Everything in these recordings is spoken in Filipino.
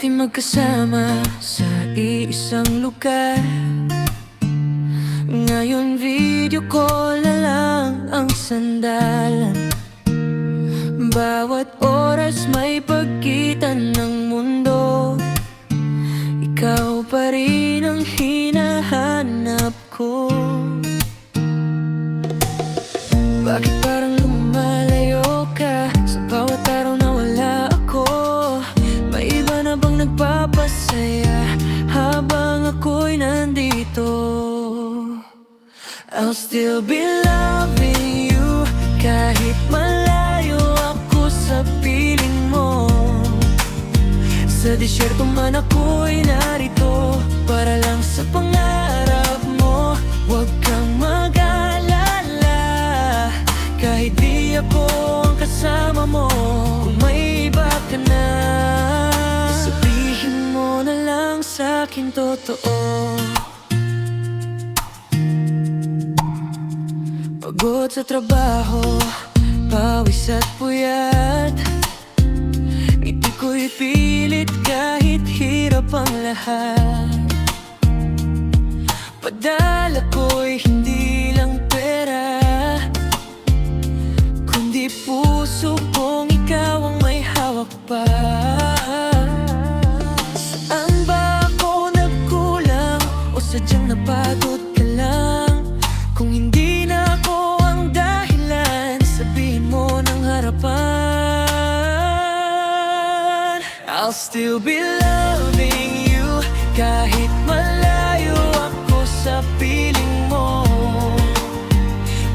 Dati magkasama sa iisang lugar, ngayon video call na lang ang sandalan. Bawat oras may pagitan ng mundo, ikaw pa rin ang hinahanap ko. Bakit parang lumalayo ka sa bawat araw na wala ako? May iba na bang nagpapasaya habang ako'y nandito? I'll still be loving you kahit malayo ako sa piling mo. Sa disyerto man ako'y narito para lang sa pangarap mo. Huwag kang mag-alala kahit di ako ang kasama mo. Kung may iba ka na, sabihin mo na lang sa'kin totoo. Pagod sa trabaho, pawis at puyat, ngiti ko'y pilit kahit hirap ang lahat. Padala ko'y hindi lang pera, kundi puso kong ikaw ang may hawak pa. Saan ba ako nagkulang o sadyang napagod ka lang? Kung hindi na ako ang dahilan, sabihin mo ng harapan. I'll still be loving you kahit malayo ako sa piling mo.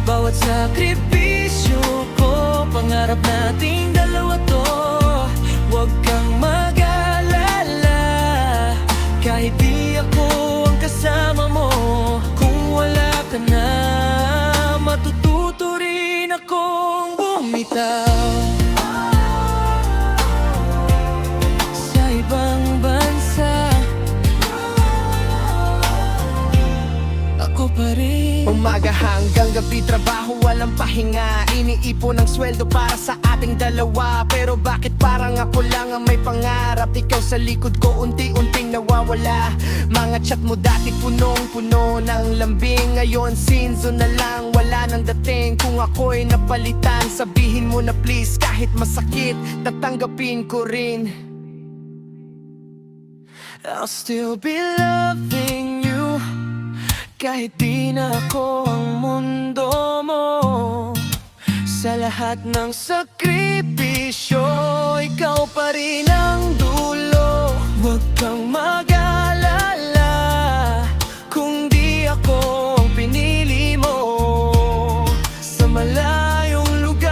Bawat sakripisyo ko, pangarap nating dalawa to. Huwag kang mag-alala kahit di ako ang kasama mo. Kung wala ka na, matututo rin akong bumitaw sa ibang bansa. Ako pa rin. Umaga hanggang gabi trabaho, walang pahinga. Iniipon ang sweldo para sa ating dalawa. Pero bakit parang ako lang ang may pangarap? Ikaw sa likod ko unti-unting nawawala. Mga chat mo dati punong-puno ng lambing, ngayon sinzo na lang, wala nang dating. Kung ako'y napalitan, sabihin mo na please. Kahit masakit, tatanggapin ko rin. I'll still be loving you kahit di na ako ang mundo mo. Sa lahat ng sakripisyo, ikaw pa rin ang dulo. Huwag kang mag-alala kung di ako ang pinili mo. Sa malayong lugar,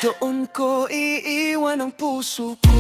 doon ko iiwan ang puso ko.